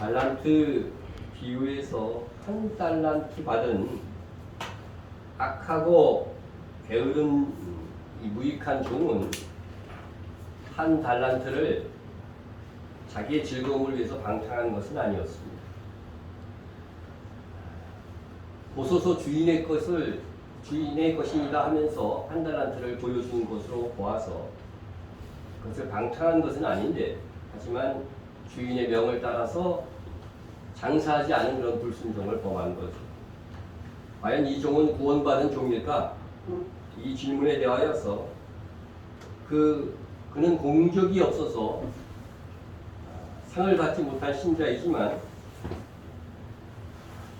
달란트 비유에서 한 달란트 받은 악하고 게으른 이 무익한 종은 한 달란트를 자기의 즐거움을 위해서 방탕한 것은 아니었습니다. 보소서 주인의 것입니다 하면서 한 달란트를 보여준 것으로 보아서 그것을 방탕한 것은 아닌데, 하지만 주인의 명을 따라서 장사하지 않은 그런 불순종을 범한 거죠. 과연 이 종은 구원받은 종일까? 이 질문에 대하여서 그는 공적이 없어서 상을 받지 못한 신자이지만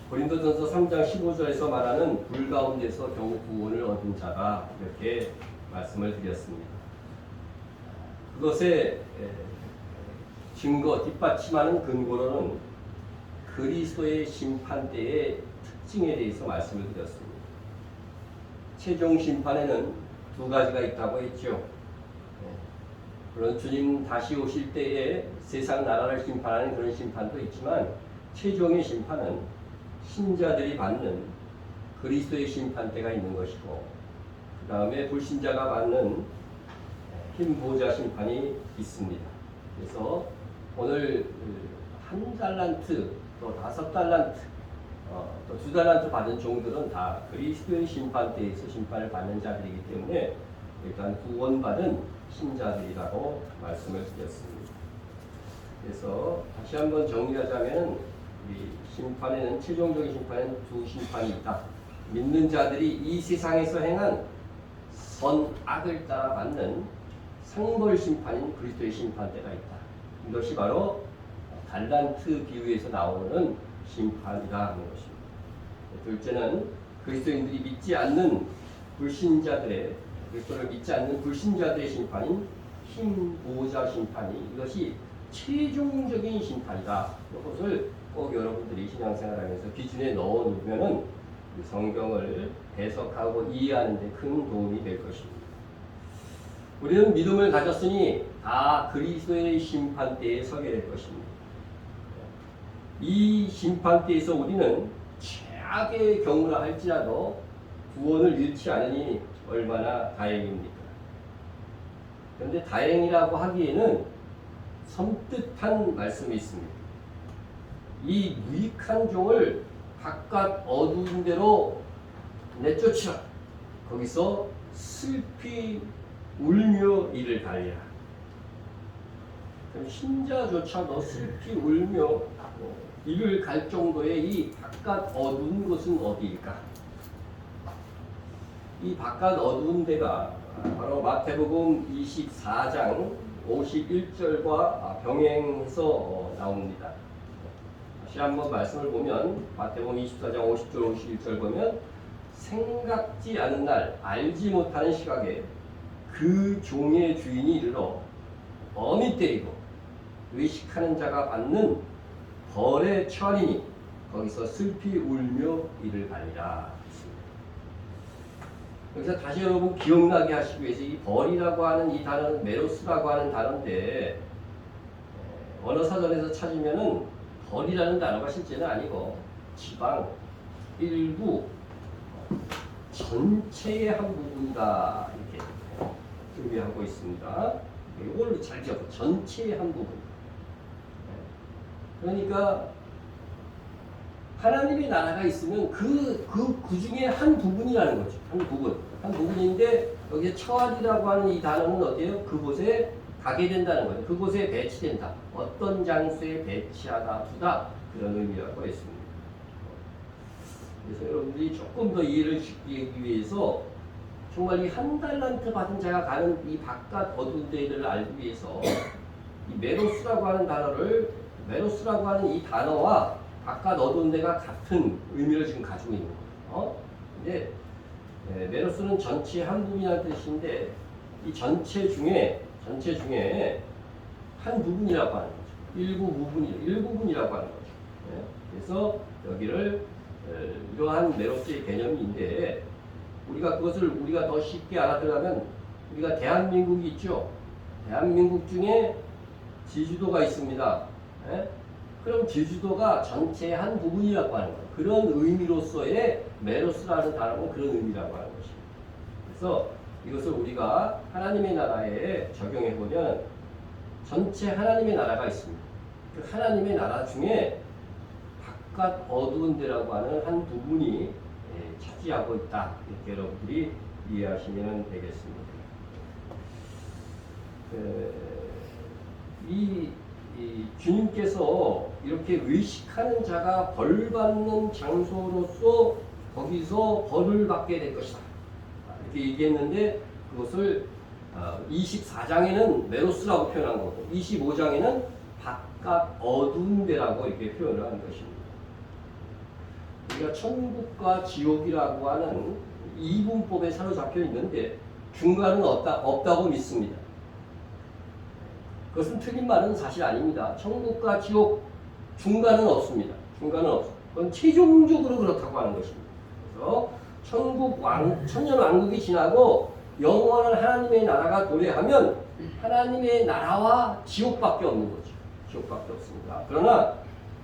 고린도전서 3장 15절에서 말하는 불 가운데서 겨우 구원을 얻은 자다, 이렇게 말씀을 드렸습니다. 그것의 증거, 뒷받침하는 근거로는 그리스도의 심판대의 특징에 대해서 말씀을 드렸습니다. 최종 심판에는 두 가지가 있다고 했죠. 물론 주님 다시 오실 때에 세상 나라를 심판하는 그런 심판도 있지만, 최종의 심판은 신자들이 받는 그리스도의 심판대가 있는 것이고, 그 다음에 불신자가 받는 흰 보좌 심판이 있습니다. 그래서 오늘 한 달란트, 또 5달란트, 또 2달란트 받은 종들은 다 그리스도의 심판대에서 심판을 받는 자들이기 때문에 일단 구원받은 신자들이라고 말씀을 드렸습니다. 그래서 다시 한번 정리하자면, 우리 심판에는, 최종적인 심판에는 두 심판이 있다. 믿는 자들이 이 세상에서 행한 선악을 따라 받는 상벌 심판인 그리스도의 심판대가 있다. 이것이 바로 달란트 비유에서 나오는 심판이다 하는 것입니다. 둘째는 그리스도인들이 믿지 않는 불신자들의, 그리스도를 믿지 않는 불신자들의 심판인 흰 보좌 심판이, 이것이 최종적인 심판이다. 이것을 꼭 여러분들이 신앙생활하면서 기준에 넣어 놓으면은 성경을 해석하고 이해하는 데 큰 도움이 될 것입니다. 우리는 믿음을 가졌으니 다 그리스도의 심판대에 서게 될 것입니다. 이 심판대에서 우리는 최악의 경우라 할지라도 구원을 잃지 않으니 얼마나 다행입니까? 그런데 다행이라고 하기에는 섬뜩한 말씀이 있습니다. 이 무익한 종을 바깥 어두운 데로 내쫓으라. 거기서 슬피 울며 이를 갈리라. 신자조차도 슬피 울며 이를 갈 정도의 이 바깥 어두운 곳은 어디일까? 이 바깥 어두운 데가 바로 마태복음 24장 51절과 병행해서 나옵니다. 다시 한번 말씀을 보면, 마태복음 24장 50절 51절 보면, 생각지 않은 날 알지 못하는 시각에 그 종의 주인이 이르러 엄히 때리고 의식하는 자가 받는 벌에 처하리니 거기서 슬피 울며 이를 갈리라. 여기서 다시 여러분 기억나게 하시기 위해서, 이 벌이라고 하는 이 단어는 메로스라고 하는 단어인데, 언어 사전에서 찾으면은 벌이라는 단어가 실제는 아니고 지방, 일부, 전체의 한 부분이다, 이렇게 의미하고 있습니다. 이걸로 잘 기억해. 전체의 한 부분. 그러니까 하나님의 나라가 있으면 그 중에 한 부분이라는 거죠. 한 부분인데, 여기에 처하리라고 하는 이 단어는 어때요? 그곳에 가게 된다는 거죠. 그곳에 배치된다. 어떤 장소에 배치하다 두다, 그런 의미라고 했습니다. 그래서 여러분들이 조금 더 이해를 쉽게 하기 위해서, 정말 이 한 달란트 받은 자가 가는 이 바깥 어두운 데를 알기 위해서, 이 메로스라고 하는 단어를, 메로스라고 하는 이 단어와 바깥 어두운 데가 같은 의미를 지금 가지고 있는 거예요. 근데 메로스는 전체 한 부분이라는 뜻인데, 이 전체 중에 한 부분이라고 하는 거죠. 일부분이라고 하는 거죠. 그래서 여기를 이러한 메로스의 개념인데, 우리가 더 쉽게 알아들으려면, 우리가 대한민국이 있죠. 대한민국 중에 제주도가 있습니다. 그럼 제주도가 전체의 한 부분이라고 하는 거예요. 그런 의미로서의 메로스라는 단어는 그런 의미라고 하는 것입니다. 그래서 이것을 우리가 하나님의 나라에 적용해 보면 전체 하나님의 나라가 있습니다. 그 하나님의 나라 중에 바깥 어두운 데라고 하는 한 부분이 차지하고 있다. 이렇게 여러분들이 이해하시면 되겠습니다. 이 주님께서 이렇게 의식하는 자가 벌 받는 장소로서 거기서 벌을 받게 될 것이다. 이렇게 얘기했는데 그것을 24장에는 메로스라고 표현한 거고 25장에는 바깥 어두운 데라고 이렇게 표현을 한 것입니다. 우리가 천국과 지옥이라고 하는 이분법에 사로잡혀 있는데 중간은 없다고 믿습니다. 그것은 틀린 말은 사실 아닙니다. 천국과 지옥 중간은 없습니다. 중간은 없어. 그건 최종적으로 그렇다고 하는 것입니다. 그래서 천년 왕국이 지나고 영원한 하나님의 나라가 도래하면 하나님의 나라와 지옥밖에 없는 거죠. 지옥밖에 없습니다. 그러나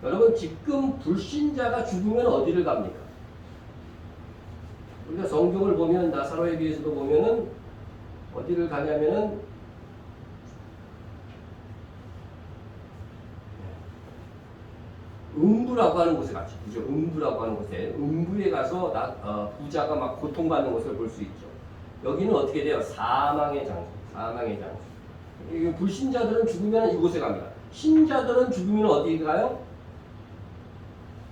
여러분 지금 불신자가 죽으면 어디를 갑니까? 우리가 성경을 보면 나사로에 비해서도 보면은 어디를 가냐면은 음부라고 하는 곳에 갔죠. 그죠? 음부라고 하는 곳에 음부에 가서 부자가 막 고통받는 것을 볼 수 있죠. 여기는 어떻게 돼요? 사망의 장소. 사망의 장소. 불신자들은 죽으면 이곳에 갑니다. 신자들은 죽으면 어디 가요?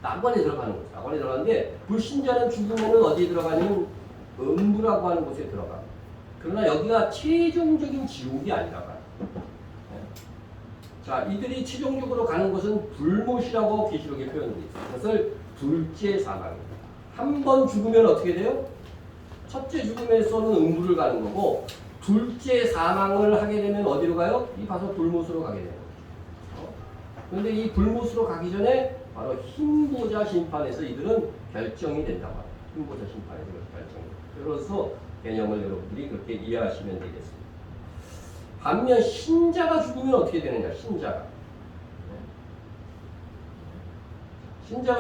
낙원에 들어가는 거죠. 낙원에 들어가는데 불신자는 죽으면 어디에 들어가냐면 음부라고 하는 곳에 들어가. 그러나 여기가 최종적인 지옥이 아니라 가요. 자, 이들이 최종적으로 가는 곳은 불못이라고 계시록에 표현되어 있습니다. 그것을 둘째 사망입니다. 한 번 죽으면 어떻게 돼요? 첫째 죽음에서는 음부를 가는 거고 둘째 사망을 하게 되면 어디로 가요? 이 바로 불못으로 가게 되는 거죠. 그런데 이 불못으로 가기 전에 바로 흰보자 심판에서 이들은 결정이 된다고 합니다. 흰보자 심판에서 결정이 됩니다. 그래서 개념을 여러분들이 그렇게 이해하시면 되겠습니다. 반면 신자가 죽으면 어떻게 되느냐? 신자가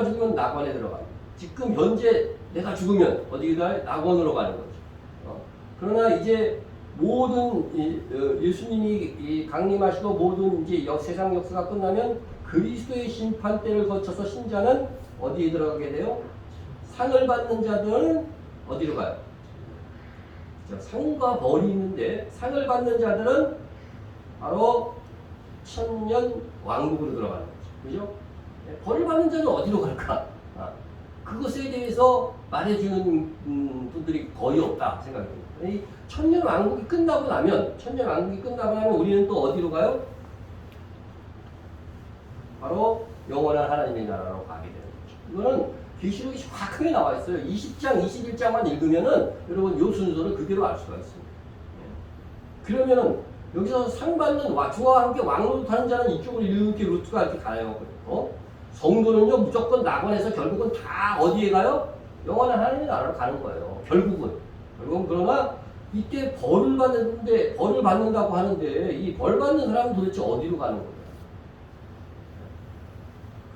죽으면 낙원에 들어갑니다. 지금 현재 내가 죽으면 어디 가요? 낙원으로 가는 거죠. 그러나 이제 모든 예수님이 강림하시고 모든 이제 세상 역사가 끝나면 그리스도의 심판 때를 거쳐서 신자는 어디에 들어가게 돼요? 상을 받는 자들은 어디로 가요? 상과 벌이 있는데 상을 받는 자들은 바로 천년 왕국으로 들어가는 거죠. 그죠? 벌을 받는 자는 어디로 갈까? 그것에 대해서 말해주는 분들이 거의 없다 생각합니다. 이 천년 왕국이 끝나고 나면 우리는 또 어디로 가요? 바로 영원한 하나님의 나라로 가게 되는 거죠. 이거는 계시록이 정확하게 나와 있어요. 20장, 21장만 읽으면은 여러분 이 순서를 그대로 알 수가 있습니다. 그러면은 여기서 상 받는 주와 함께 왕노릇 하는 자는 이쪽으로 이렇게 루트가 이렇게 가요. 성도는요 무조건 낙원에서 결국은 다 어디에 가요? 영원한 하나님의 나라로 가는 거예요. 결국은 그러나 이때 벌을 받는다고 하는데 이 벌 받는 사람은 도대체 어디로 가는 거예요?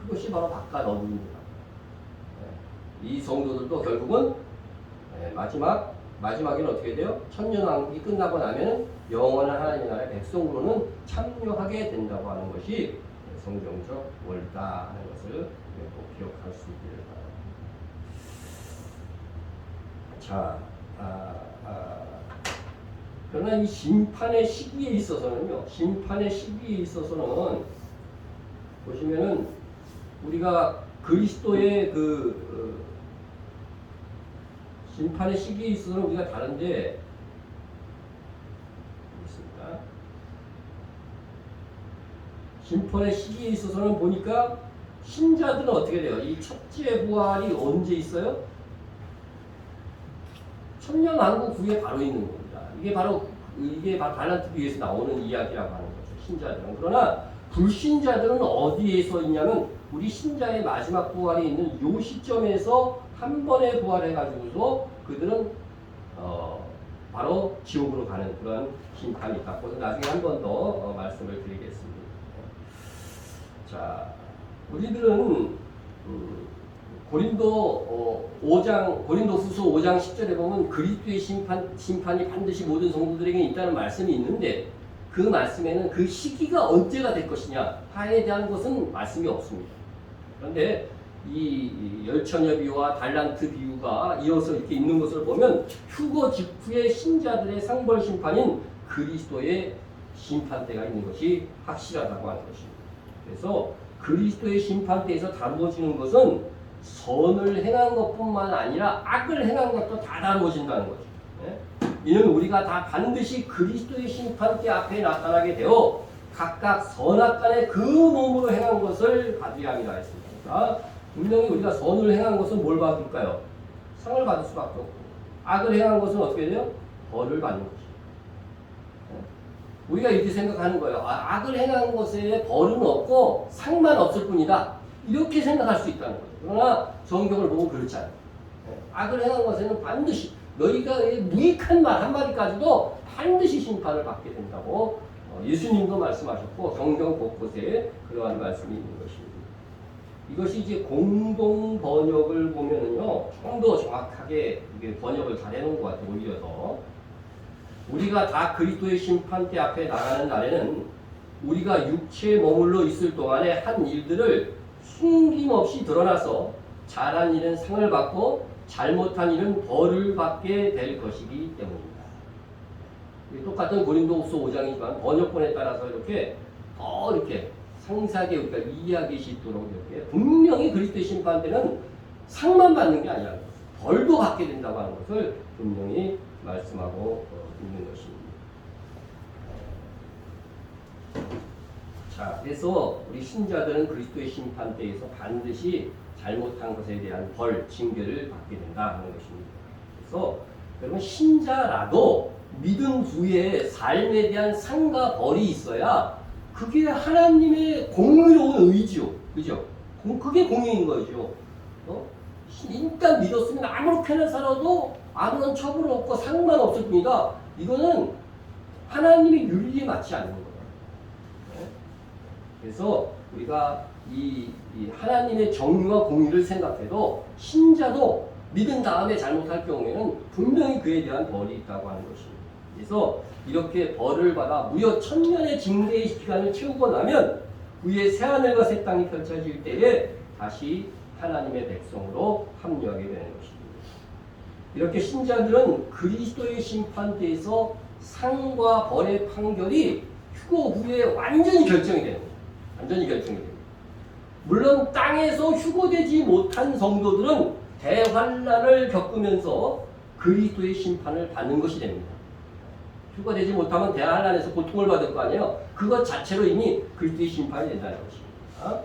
그것이 바로 바깥 어둠입니다. 이 성도들도 결국은 마지막에는 어떻게 돼요? 천년왕국이 끝나고 나면 영원한 하나님의 나라의 백성으로는 참여하게 된다고 하는 것이 성경적 원리다 하는 것을 꼭 기억할 수 있기를 바랍니다. 자, 그러나 이 심판의 시기에 있어서는 보시면은 우리가 그리스도의 심판의 시기에 있어서는 우리가 다른데 있습니다. 심판의 시기에 있어서는 보니까 신자들은 어떻게 돼요? 이 첫째 부활이 언제 있어요? 천년왕국 후에 바로 있는 겁니다. 이게 바로 달란트 비유에서 나오는 이야기라고 하는 거죠. 신자들은. 그러나 불신자들은 어디에서 있냐면 우리 신자의 마지막 부활이 있는 요 시점에서 한 번에 부활해가지고서 그들은 바로 지옥으로 가는 그런 심판이 있다. 그래서 나중에 한 번 더 말씀을 드리겠습니다. 자, 우리들은 고린도후서 5장 10절에 보면 그리스도의 심판이 반드시 모든 성도들에게 있다는 말씀이 있는데 그 말씀에는 그 시기가 언제가 될 것이냐 하에 대한 것은 말씀이 없습니다. 그런데 이 열처녀 비유와 달란트 비유가 이어서 이렇게 있는 것을 보면 휴거 직후의 신자들의 상벌 심판인 그리스도의 심판대가 있는 것이 확실하다고 하는 것입니다. 그래서 그리스도의 심판대에서 다루어지는 것은 선을 행한 것뿐만 아니라 악을 행한 것도 다 다루어진다는 거죠. 이는 우리가 다 반드시 그리스도의 심판대 앞에 나타나게 되어 각각 선악간에 그 몸으로 행한 것을 받으려 함이라 했습니다. 그러니까 분명히 우리가 선을 행한 것은 뭘 받을까요? 상을 받을 수밖에 없고 악을 행한 것은 어떻게 돼요? 벌을 받는 거죠. 우리가 이렇게 생각하는 거예요. 악을 행한 것에 벌은 없고 상만 없을 뿐이다. 이렇게 생각할 수 있다는 거예요. 그러나 성경을 보면 그렇지 않아요. 악을 행한 것에는 반드시 너희가 무익한 말 한마디까지도 반드시 심판을 받게 된다고 예수님도 말씀하셨고 성경 곳곳에 그러한 말씀이 있는 것입니다. 이것이 이제 공동 번역을 보면은요 좀 더 정확하게 이게 번역을 잘 해놓은 것 같아요. 오히려 더 우리가 다 그리스도의 심판대 앞에 나가는 날에는 우리가 육체에 머물러 있을 동안에 한 일들을 숨김없이 드러나서 잘한 일은 상을 받고 잘못한 일은 벌을 받게 될 것이기 때문입니다. 똑같은 고린도후서 5장이지만 번역본에 따라서 이렇게 더 이렇게 상세하게 우리가 이해하기 쉽도록 이렇게 분명히 그리스도의 심판대는 상만 받는 게 아니라 벌도 받게 된다고 하는 것을 분명히 말씀하고 있는 것입니다. 자, 그래서 우리 신자들은 그리스도의 심판대에서 반드시 잘못한 것에 대한 벌, 징계를 받게 된다 하는 것입니다. 그래서 여러분 신자라도 믿음 후에 삶에 대한 상과 벌이 있어야 그게 하나님의 공의로운 의지요. 그죠? 그게 공의인 거죠. 일단 믿었으면 아무렇게나 살아도 아무런 처벌 없고 상만 없을 뿐이다. 이거는 하나님의 윤리에 맞지 않는 거예요. 그래서 우리가 이 하나님의 정의와 공의를 생각해도 신자도 믿은 다음에 잘못할 경우에는 분명히 그에 대한 벌이 있다고 하는 것입니다. 그래서 이렇게 벌을 받아 무려 1000년의 징계의 기간을 채우고 나면 후에 새하늘과 새 땅이 펼쳐질 때에 다시 하나님의 백성으로 합류하게 되는 것입니다. 이렇게 신자들은 그리스도의 심판대에서 상과 벌의 판결이 휴거 후에 완전히 결정이 되는 거예요. 완전히 결정이 됩니다. 물론 땅에서 휴거되지 못한 성도들은 대환난을 겪으면서 그리스도의 심판을 받는 것이 됩니다. 휴거되지 못하면 대환난에서 고통을 받을 거 아니에요. 그것 자체로 이미 그리스도의 심판이 된다는 것입니다.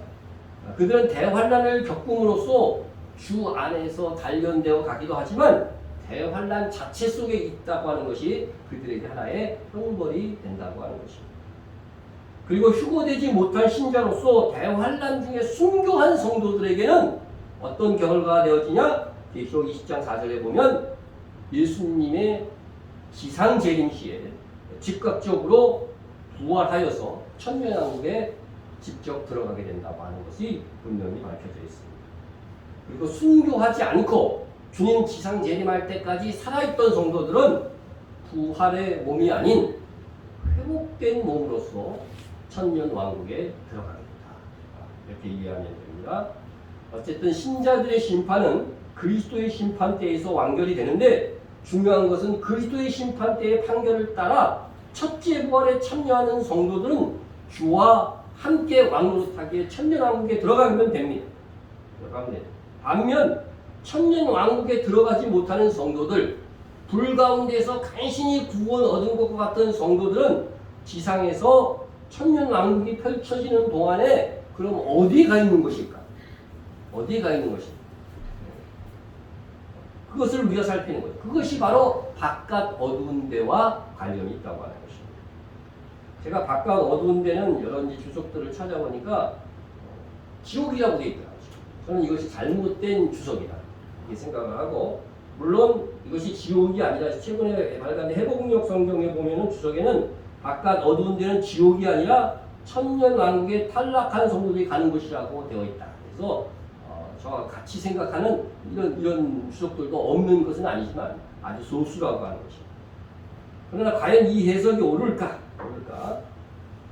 그들은 대환난을 겪음으로써 주 안에서 단련되어 가기도 하지만 대환난 자체 속에 있다고 하는 것이 그들에게 하나의 형벌이 된다고 하는 것입니다. 그리고 휴거되지 못한 신자로서 대환난 중에 순교한 성도들에게는 어떤 결과가 되어지냐? 계시록 20장 4절에 보면 예수님의 지상재림 시에 즉각적으로 부활하여서 천년왕국에 직접 들어가게 된다고 하는 것이 분명히 밝혀져 있습니다. 그리고 순교하지 않고 주님 지상재림할 때까지 살아있던 성도들은 부활의 몸이 아닌 회복된 몸으로서 천년왕국에 들어갑니다. 이렇게 이해하면 됩니다. 어쨌든 신자들의 심판은 그리스도의 심판대에서 완결이 되는데 중요한 것은 그리스도의 심판대의 판결을 따라 첫째 부활에 참여하는 성도들은 주와 함께 왕노릇하기에 천년왕국에 들어가면 됩니다. 반면 천년왕국에 들어가지 못하는 성도들, 불 가운데서 간신히 구원 얻은 것과 같은 성도들은 지상에서 천년왕국이 펼쳐지는 동안에 그럼 어디에 가 있는 것일까? 어디에 가 있는 것일까? 그것을 우리가 살피는 거예요. 그것이 바로 바깥 어두운 데와 관련이 있다고 하는 것입니다. 제가 바깥 어두운 데는 여러 이제 주석들을 찾아보니까 지옥이라고 되어 있더라고요. 저는 이것이 잘못된 주석이다 이렇게 생각을 하고, 물론 이것이 지옥이 아니라 최근에 발간된 해복력 성경에 보면은 주석에는 바깥 어두운 데는 지옥이 아니라 천년왕국에 탈락한 성도들이 가는 곳이라고 되어 있다. 그래서 저와 같이 생각하는 이런 주석들도 없는 것은 아니지만 아주 소수라고 하는 것입니다. 그러나 과연 이 해석이 옳을까?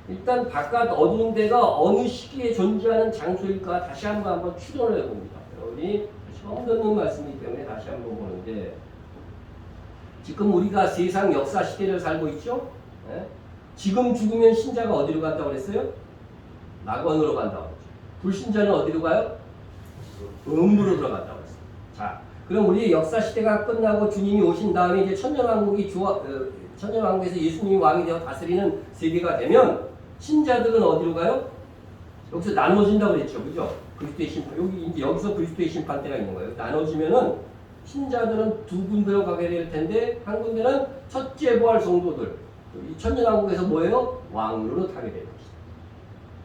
일단 바깥 어두운 데가 어느 시기에 존재하는 장소일까 다시 한번 추론을 해봅니다. 여러분이 처음 듣는 말씀이기 때문에 다시 한번 보는데, 지금 우리가 세상 역사 시대를 살고 있죠? 네? 지금 죽으면 신자가 어디로 간다고 그랬어요? 낙원으로 간다고 그랬죠. 불신자는 어디로 가요? 음부로 들어간다고 그랬어요. 자, 그럼 우리의 역사 시대가 끝나고 주님이 오신 다음에 이제 천년왕국에서 예수님이 왕이 되어 다스리는 세계가 되면 신자들은 어디로 가요? 여기서 나눠진다고 그랬죠. 그죠? 그리스도의 심판. 여기서 그리스도의 심판대가 있는 거예요. 나눠지면은 신자들은 두 군데로 가게 될 텐데, 한 군데는 첫째 부활 성도들. 이 천년왕국에서 뭐예요? 왕으로 타게 될 것이다.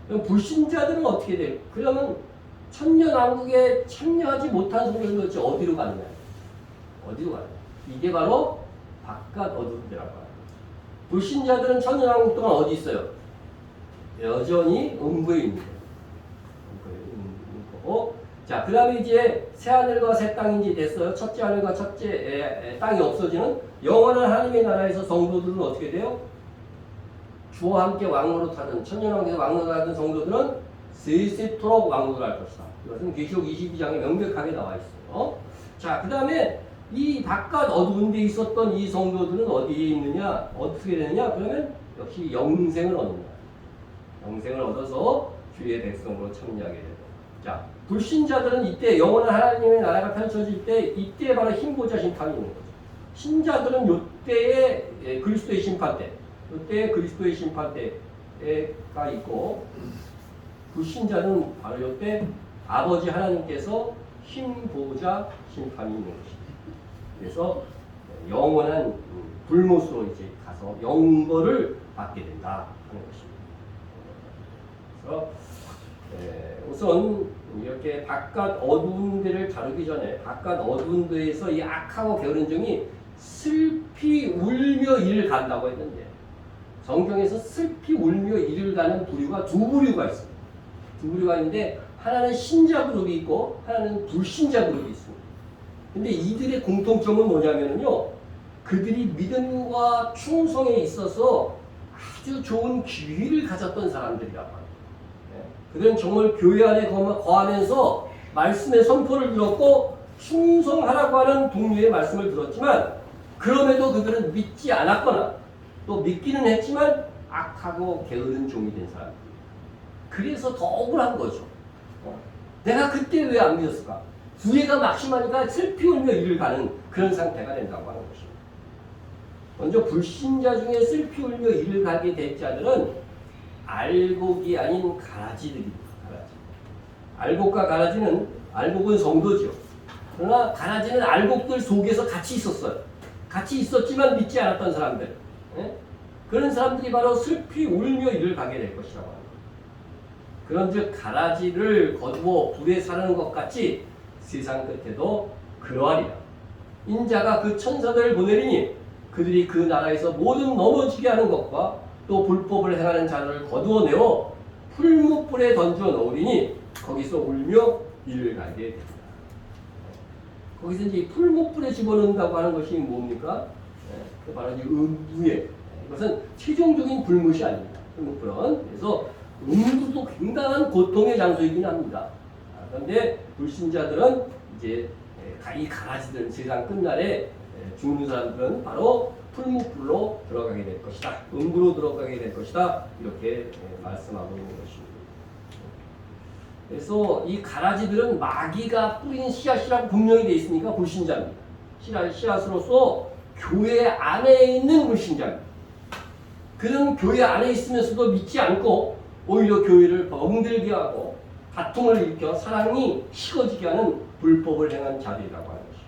그럼 불신자들은 어떻게 돼요? 그러면 천년왕국에 참여하지 못한 성도들은 도대체 어디로 가느냐? 이게 바로 바깥 어두운 데라고 합니다. 불신자들은 천년왕국 동안 어디 있어요? 여전히 음부에 있는 거고. 자, 그 다음에 이제 새 하늘과 새 땅이 이제 됐어요. 첫째 하늘과 첫째 땅이 없어지는 영원한 하나님의 나라에서 성도들은 어떻게 돼요? 주와 함께 왕으로 타던, 천년왕국에서 왕으로 타던 성도들은 세세토록 왕으로 할 것이다. 이것은 계시록 22장에 명백하게 나와 있어요. 자, 그 다음에 이 바깥 어두운 데 있었던 이 성도들은 어디에 있느냐? 어떻게 되느냐? 그러면 역시 영생을 얻는다. 영생을 얻어서 주의 백성으로 참여하게 되고. 자, 불신자들은 이때 영원한 하나님의 나라가 펼쳐질 때, 이때 바로 흰보자 심판이 있는 거죠. 신자들은 이때에 그리스도의 심판 때, 이때 그리스도의 심판 때가 있고, 불신자는 바로 이때 아버지 하나님께서 흰보자 심판이 있는 것입니다. 그래서 영원한 불못으로 이제 가서 영벌을 받게 된다 하는 것입니다. 그래서 우선 이렇게 바깥 어두운 데를 다루기 전에, 바깥 어두운 데에서 이 악하고 게으른 종이 슬피 울며 이를 간다고 했는데, 성경에서 슬피 울며 이를 가는 부류가 두 부류가 있습니다. 두 부류가 있는데, 하나는 신자 그룹이 있고 하나는 불신자 그룹이 있습니다. 근데 이들의 공통점은 뭐냐면요, 그들이 믿음과 충성에 있어서 아주 좋은 기회를 가졌던 사람들이라고 합니다. 그들은 정말 교회 안에 거하면서 말씀의 선포를 들었고 충성하라고 하는 동료의 말씀을 들었지만, 그럼에도 그들은 믿지 않았거나 또 믿기는 했지만 악하고 게으른 종이 된 사람들. 그래서 더 억울한 거죠. 내가 그때 왜 안 믿었을까? 후회가 막심하니까 슬피 울며 이를 가는 그런 상태가 된다고 하는 것입니다. 먼저 불신자 중에 슬피 울며 이를 가게 될 자들은 알곡이 아닌 가라지들입니다. 알곡과 가라지는, 알곡은 성도죠. 그러나 가라지는 알곡들 속에서 같이 있었어요. 같이 있었지만 믿지 않았던 사람들. 그런 사람들이 바로 슬피 울며 이를 가게 될 것이라고 합니다. 그런즉 가라지를 거두어 불에 사르는 것 같이 세상 끝에도 그러하리라. 인자가 그 천사들을 보내리니 그들이 그 나라에서 모든 넘어지게 하는 것과 또 불법을 행하는 자들을 거두어내어 풀무불에 던져 넣으리니 거기서 울며 이를 가게 됩니다. 거기서 이제 풀무불에 집어넣는다고 하는 것이 뭡니까? 그 바로 이 음부에. 이것은 최종적인 불못이 아닙니다. 풀무불은. 그래서 음부도 굉장한 고통의 장소이긴 합니다. 그런데 불신자들은 이제 이 가라지들, 세상 끝날에 죽는 사람들은 바로 풀무불로 들어가게 될 것이다. 음부로 들어가게 될 것이다. 이렇게 말씀하고 있는 것입니다. 그래서 이 가라지들은 마귀가 뿌린 씨앗이라고 분명히 되어 있으니까 불신자입니다. 씨앗으로서 교회 안에 있는 불신자입니다. 그는 교회 안에 있으면서도 믿지 않고 오히려 교회를 멍들게 하고 다툼을 일으켜 사랑이 식어지게 하는 불법을 행한 자들이라고 하는 것입니다.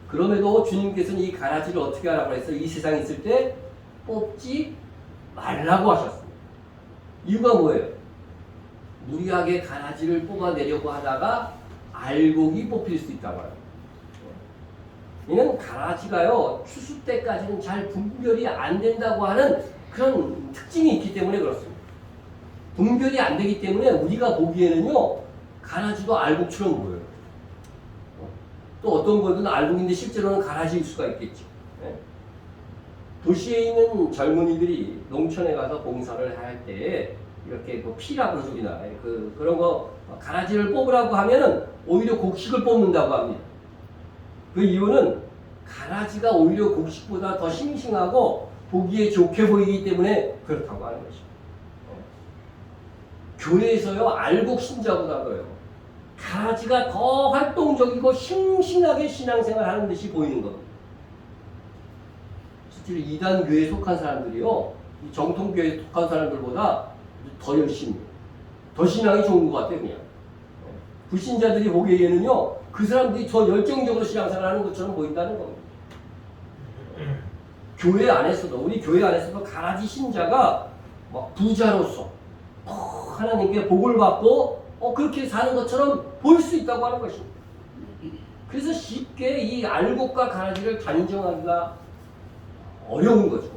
그럼에도 주님께서는 이 가라지를 어떻게 하라고 해서 이 세상에 있을 때 뽑지 말라고 하셨습니다. 이유가 뭐예요? 무리하게 가라지를 뽑아내려고 하다가 알곡이 뽑힐 수 있다고 합니다. 이는 가라지가요, 추수 때까지는 잘 분별이 안 된다고 하는 그런 특징이 있기 때문에 그렇습니다. 분별이 안 되기 때문에 우리가 보기에는요, 가라지도 알곡처럼 보여요. 또 어떤 거는 알곡인데 실제로는 가라지일 수가 있겠죠. 도시에 있는 젊은이들이 농촌에 가서 봉사를 할 때 이렇게 뭐 피라고 소리나 그런 거 가라지를 뽑으라고 하면은 오히려 곡식을 뽑는다고 합니다. 그 이유는 가라지가 오히려 곡식보다 더 싱싱하고 보기에 좋게 보이기 때문에 그렇다고 하는 것입니다. 교회에서요, 알곡 신자보다도요, 가라지가 더 활동적이고 싱싱하게 신앙생활 하는 듯이 보이는 겁니다. 실제로 이단교회에 속한 사람들이요, 이 정통교회에 속한 사람들보다 더 열심히, 더 신앙이 좋은 것 같아요, 그냥. 불신자들이 보기에는요, 그 사람들이 더 열정적으로 신앙생활 하는 것처럼 보인다는 겁니다. 교회 안에서도, 우리 교회 안에서도 가라지 신자가 막 부자로서 하나님께 복을 받고 그렇게 사는 것처럼 보일 수 있다고 하는 것입니다. 그래서 쉽게 이 알곡과 가라지를 단정하기가 어려운 거죠.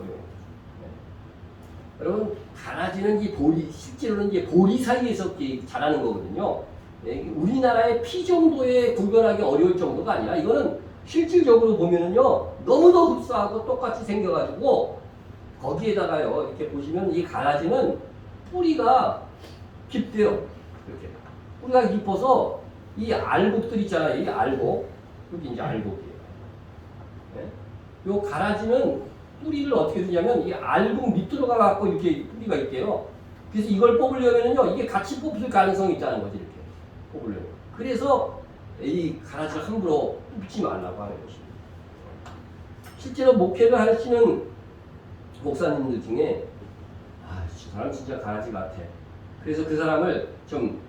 여러분, 가라지는 이 보리, 실제로는 이제 보리 사이에서 자라는 거거든요. 우리나라의 피 정도에 구별하기 어려울 정도가 아니라 이거는 실질적으로 보면은요, 너무도 흡사하고 똑같이 생겨가지고 거기에다가요, 이렇게 보시면 이 가라지는 뿌리가 깊대요. 이렇게. 뿌리가 깊어서 이 알곡들 있잖아요. 이 알곡. 여기 이제 알곡이에요. 네? 요 가라지는 뿌리를 어떻게 쓰냐면 이 알곡 밑으로 가갖고 이렇게 뿌리가 있대요. 그래서 이걸 뽑으려면요, 이게 같이 뽑힐 가능성이 있다는 거지, 이렇게. 뽑으려면. 그래서 이 가라지를 함부로 뽑지 말라고 하는 것입니다. 실제로 목회를 하시는 목사님들 중에 저 사람 진짜 가라지 같아. 그래서 그 사람을 좀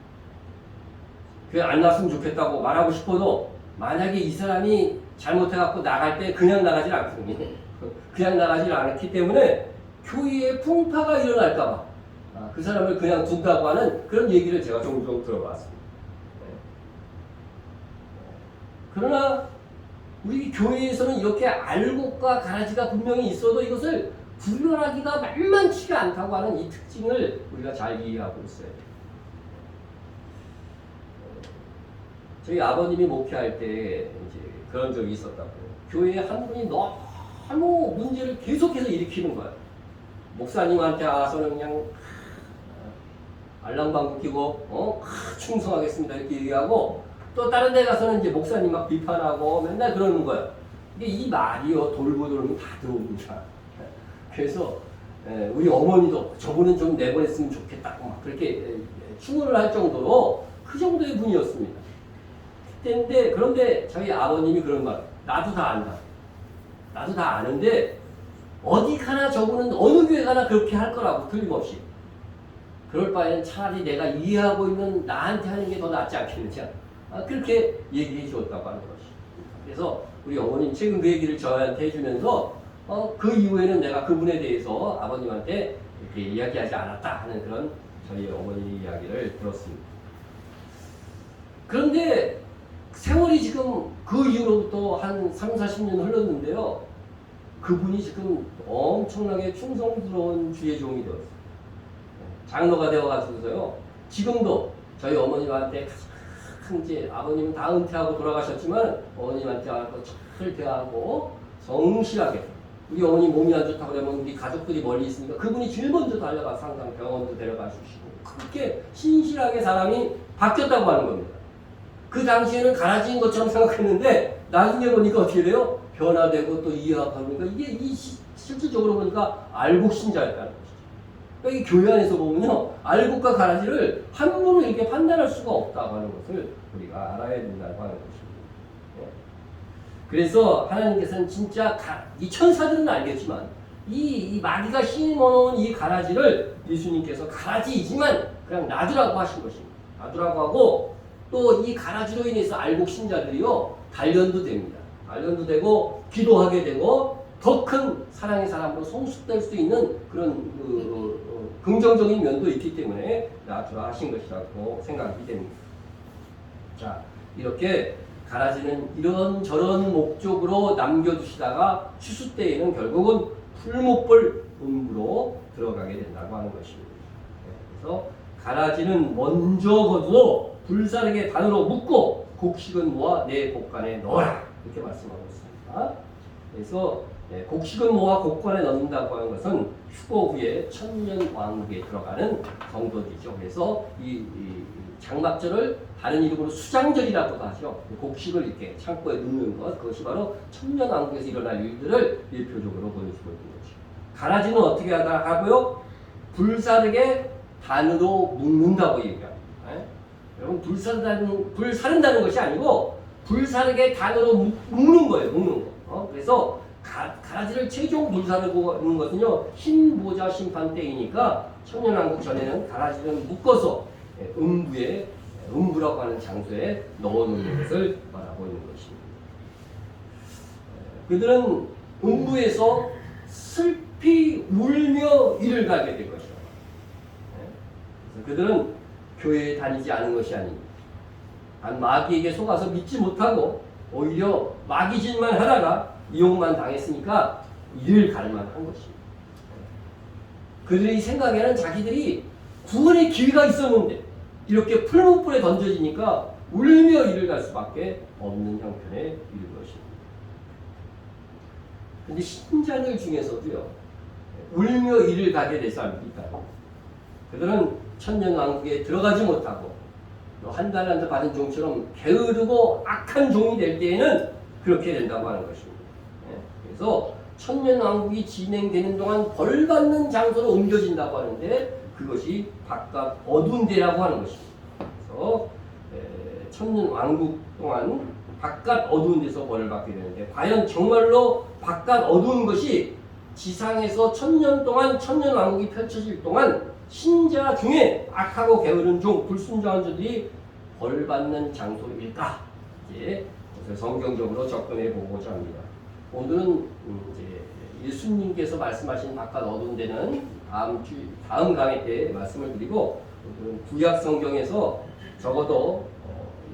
그냥 안 났으면 좋겠다고 말하고 싶어도 만약에 이 사람이 잘못해갖고 나갈 때 그냥 나가질 않거든요. 그냥 나가질 않기 때문에 교회에 풍파가 일어날까봐 그 사람을 그냥 둔다고 하는 그런 얘기를 제가 종종 들어봤습니다. 그러나 우리 교회에서는 이렇게 알곡과 가라지가 분명히 있어도 이것을 구별하기가 만만치가 않다고 하는 이 특징을 우리가 잘 이해하고 있어요. 저희 아버님이 목회할 때 이제 그런 적이 있었다고요. 교회에 한 분이 너무 문제를 계속해서 일으키는 거예요. 목사님한테 와서는 그냥 알랑방구 끼고 충성하겠습니다 이렇게 얘기하고 또 다른 데 가서는 이제 목사님 막 비판하고 맨날 그러는 거예요. 이게 이 말이요, 돌고 돌면 다 들어옵니다. 그래서 우리 어머니도 저분은 좀 내보냈으면 좋겠다고 막 그렇게 충고를 할 정도로 그 정도의 분이었습니다. 그런데 저희 아버님이 그런 말, 나도 다 안다. 나도 다 아는데 어디 가나 저분은 어느 교회 가나 그렇게 할 거라고, 틀림없이. 그럴 바에는 차라리 내가 이해하고 있는 나한테 하는 게 더 낫지 않겠느냐. 그렇게 얘기해 주었다고 하는 것이. 그래서 우리 어머님 최근 그 얘기를 저한테 해주면서 그 이후에는 내가 그분에 대해서 아버님한테 이렇게 이야기하지 않았다 하는 그런 저희 어머니 이야기를 들었습니다. 그런데 세월이 지금 그 이후로부터 한 3, 40년 흘렀는데요. 그분이 지금 엄청나게 충성스러운 주의 종이 되었어요. 장로가 되어가지고서요. 지금도 저희 어머님한테 가장 이제 아버님은 다 은퇴하고 돌아가셨지만 어머님한테 와서 잘 대하고 성실하게, 우리 어머니 몸이 안 좋다고 그러면 우리 가족들이 멀리 있으니까 그분이 제일 먼저 달려가서 항상 병원도 데려가 주시고 그렇게 신실하게 사람이 바뀌었다고 하는 겁니다. 그 당시에는 가라지인 것처럼 생각했는데 나중에 보니까 어떻게 돼요? 변화되고 또 이해하고 그러니까 이게 실질적으로 보니까 알곡 신자였다는 것이죠. 그러니까 이 교회 안에서 보면요, 알곡과 가라지를 함부로 이렇게 판단할 수가 없다고 하는 것을 우리가 알아야 된다고 하는 것입니다. 그래서 하나님께서는 진짜 이 천사들은 알겠지만 이 마귀가 심어놓은 이 가라지를 예수님께서 가라지이지만 그냥 놔두라고 하신 것입니다. 놔두라고 하고 또 이 가라지로 인해서 알곡 신자들이요, 단련도 됩니다. 단련도 되고 기도하게 되고 더 큰 사랑의 사람으로 성숙될 수 있는 그런 긍정적인 면도 있기 때문에 놔두라 하신 것이라고 생각이 됩니다. 자, 이렇게 가라지는 이런 저런 목적으로 남겨두시다가 추수 때에는 결국은 풀목볼 음부로 들어가게 된다고 하는 것입니다. 그래서 가라지는 먼저 거두어 불사르게 단으로 묶고 곡식은 모아 내 곡간에 넣어라 이렇게 말씀하고 있습니다. 그래서 곡식은 모아 곡간에 넣는다고 하는 것은 휴거 후에 천년 왕국에 들어가는 정도이죠. 그래서 이 장막절을 다른 이름으로 수장절이라고도 하죠. 곡식을 이렇게 창고에 넣는 것, 그것이 바로 천년 왕국에서 일어날 일들을 일표적으로 보여주고 있는 거죠. 가라지는 어떻게 하고요? 불사르게 단으로 묶는다고 얘기합니다. 여러분 불사른다는 것이 아니고 불사르게 단으로 묶는 거예요. 묶는 거. 그래서 가라지를 최종 불사르고 하는 것은요. 흰보자 심판 때이니까 천년왕국 전에는 가라지를 묶어서 음부라고 하는 장소에 넣어놓는 것을 말하고 있는 것입니다. 그들은 음부에서 슬피 울며 이를 가게 될 것이다. 그들은 교회에 다니지 않은 것이 아닙니다. 단 마귀에게 속아서 믿지 못하고 오히려 마귀짓만 하다가 이용만 당했으니까 이를 갈만한 것입니다. 그들의 생각에는 자기들이 구원의 기회가 있었는데 이렇게 풀무불에 던져지니까 울며 이를 갈 수밖에 없는 형편에 이른 것입니다. 그런데 신자들 중에서도요, 울며 이를 가게 될 사람이 있다. 그들은 천년왕국에 들어가지 못하고 한 달 한 달 받은 종처럼 게으르고 악한 종이 될 때에는 그렇게 된다고 하는 것입니다. 그래서 천년왕국이 진행되는 동안 벌받는 장소로 옮겨진다고 하는데 그것이 바깥 어두운 데라고 하는 것입니다. 그래서 천년왕국 동안 바깥 어두운 데서 벌을 받게 되는데 과연 정말로 바깥 어두운 것이 지상에서 천년 동안 천년왕국이 펼쳐질 동안 신자 중에 악하고 게으른 종, 불순종한 자들이 벌받는 장소일까? 이제 성경적으로 접근해 보고자 합니다. 오늘은 이제 예수님께서 말씀하신 바깥 어두운 데는 다음 강의 때 말씀을 드리고 오늘은 구약 성경에서 적어도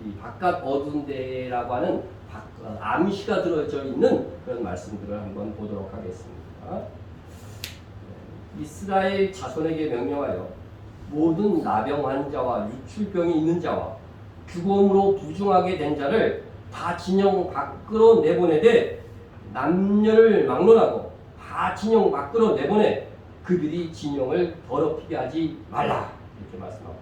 이 바깥 어두운 데라고 하는 암시가 들어져 있는 그런 말씀들을 한번 보도록 하겠습니다. 이스라엘 자손에게 명령하여 모든 나병 환자와 유출병이 있는 자와 죽음으로 부중하게 된 자를 다 진영 밖으로 내보내되 남녀를 막론하고 다 진영 밖으로 내보내 그들이 진영을 더럽히게 하지 말라 이렇게 말씀하고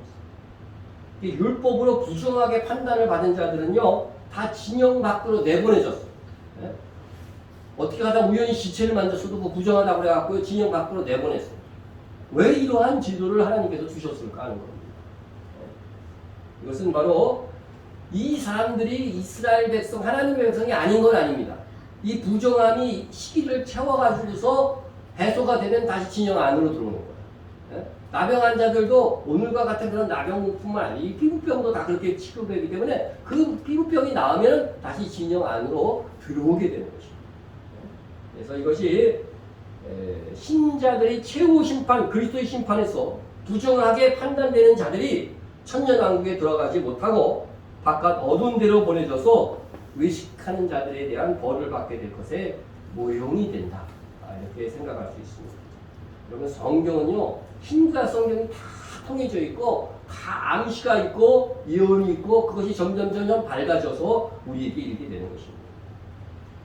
있습니다. 율법으로 부정하게 판단을 받은 자들은요 다 진영 밖으로 내보내졌어요. 네? 어떻게 하다 우연히 시체를 만졌어도 그 부정하다고 그래갖고 진영 밖으로 내보냈어요. 왜 이러한 지도를 하나님께서 주셨을까 하는 겁니다. 이것은 바로 이 사람들이 이스라엘 백성, 하나님의 백성이 아닌 건 아닙니다. 이 부정함이 시기를 채워가지고서 해소가 되면 다시 진영 안으로 들어오는 거예요. 나병 환자들도 오늘과 같은 그런 나병뿐만 아니라 이 피부병도 다 그렇게 치료되기 때문에 그 피부병이 나으면 다시 진영 안으로 들어오게 되는 것입니다. 그래서 이것이 신자들이 최후 심판, 그리스도의 심판에서 부정하게 판단되는 자들이 천년왕국에 들어가지 못하고 바깥 어두운 데로 보내져서 외식하는 자들에 대한 벌을 받게 될 것에 모형이 된다. 이렇게 생각할 수 있습니다. 여러분 성경은요, 신구약 성경이 다 통해져 있고 다 암시가 있고 예언이 있고 그것이 점점 밝아져서 우리에게 이르게 되는 것입니다.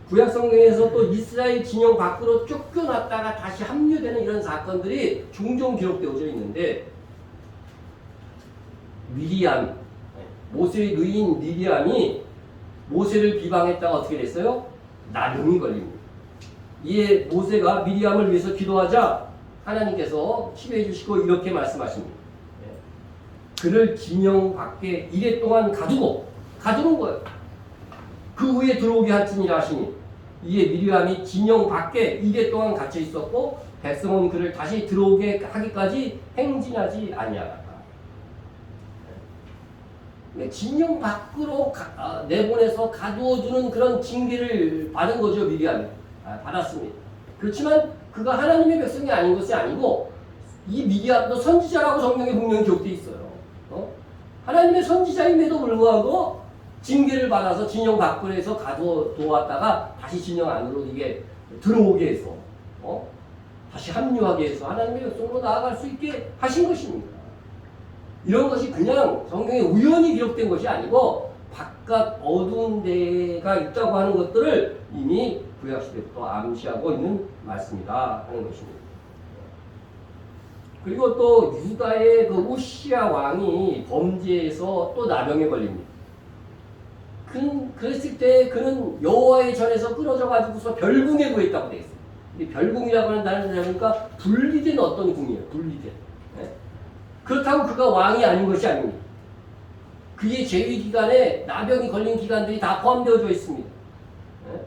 구약 성경에서 또 이스라엘 진영 밖으로 쫓겨났다가 다시 합류되는 이런 사건들이 종종 기록되어져 있는데 미리암, 모세의 누이인 미리암이 모세를 비방했다가 어떻게 됐어요? 나병이 걸립니다. 이에 모세가 미리암을 위해서 기도하자 하나님께서 치료해 주시고 이렇게 말씀하십니다. 그를 진영 밖에 이래 동안 가두는 거예요. 그 후에 들어오게 할지니라 하시니 이에 미리암이 진영 밖에 이래 동안 갇혀 있었고 백성은 그를 다시 들어오게 하기까지 행진하지 아니하였다. 진영 밖으로 내보내서 가두어주는 그런 징계를 받은 거죠. 미리암이 받았습니다. 그렇지만 그가 하나님의 백성이 아닌 것이 아니고 이 미리암도 선지자라고 성경에 분명히 기록되어 있어요. 하나님의 선지자임에도 불구하고 징계를 받아서 진영 밖으로서 가두어 두었다가 다시 진영 안으로 이게 들어오게 해서 다시 합류하게 해서 하나님의 백성으로 나아갈 수 있게 하신 것입니다. 이런 것이 그냥 성경에 우연히 기록된 것이 아니고 바깥 어두운 데가 있다고 하는 것들을 이미 구약시대부터 암시하고 있는 말씀이다 하는 것입니다. 그리고 또 유다의 그 우시야 왕이 범죄에서 또 나병에 걸립니다. 그랬을 때 그는 여호와의 전에서 끊어져 가지고서 별궁에 구했다고 되어 있어요. 이 별궁이라고 하는 단어를 보니까 분리된 어떤 궁이에요. 분리된. 네? 그렇다고 그가 왕이 아닌 것이 아닙니다. 그의 재위 기간에 나병이 걸린 기간들이 다 포함되어져 있습니다. 네?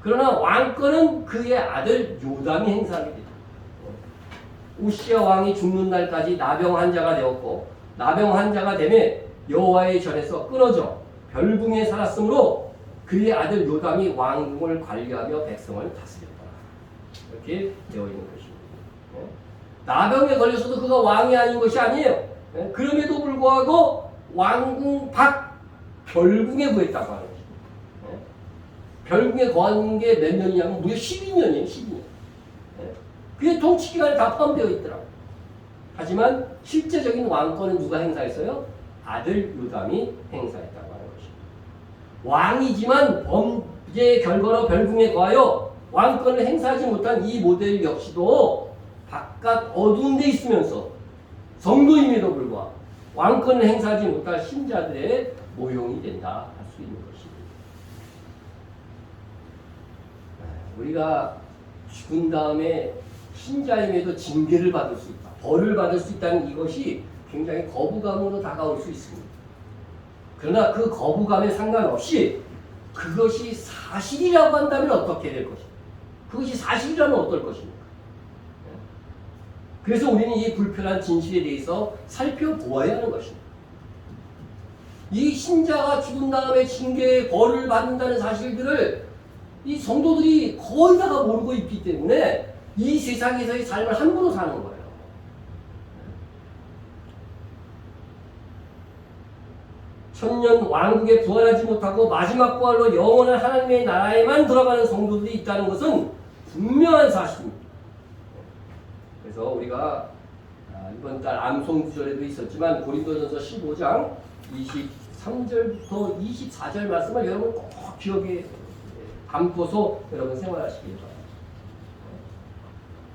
그러나 왕권은 그의 아들 요담이 행사하게 됩니다. 우시야 왕이 죽는 날까지 나병 환자가 되었고 나병 환자가 되매 여호와의 전에서 끊어져 별궁에 살았으므로 그의 아들 요담이 왕궁을 관리하며 백성을 다스렸다. 이렇게 되어 있는 것입니다. 나병에 걸려서도 그가 왕이 아닌 것이 아니에요. 그럼에도 불구하고 왕궁 밖 별궁에 구했다고 하는 것입니다. 별궁에 거한 게 몇 년이냐면 무려 12년이에요. 12년. 그의 통치 기간에 다 포함되어 있더라고요. 하지만 실제적인 왕권은 누가 행사했어요? 아들 요담이 행사했다고 하는 것입니다. 왕이지만 범죄의 결과로 별궁에 거하여 왕권을 행사하지 못한 이 모델 역시도 바깥 어두운 데 있으면서 성도임에도 불구하고 왕권을 행사하지 못할 신자들의 모형이 된다 할 수 있는 것입니다. 우리가 죽은 다음에 신자임에도 징계를 받을 수 있다. 벌을 받을 수 있다는 이것이 굉장히 거부감으로 다가올 수 있습니다. 그러나 그 거부감에 상관없이 그것이 사실이라고 한다면 어떻게 될 것인가? 그것이 사실이라면 어떨 것입니까? 그래서 우리는 이 불편한 진실에 대해서 살펴보아야 하는 것입니다. 이 신자가 죽은 다음에 징계의 벌을 받는다는 사실들을 이 성도들이 거의 다가 모르고 있기 때문에 이 세상에서의 삶을 함부로 사는 거예요. 천년 왕국에 부활하지 못하고 마지막 부활로 영원한 하나님의 나라에만 들어가는 성도들이 있다는 것은 분명한 사실입니다. 그래서 우리가 이번 달 암송 구절에도 있었지만 고린도전서 15장 23절부터 24절 말씀을 여러분 꼭 기억에 담고서 여러분 생활하시길 바랍니다.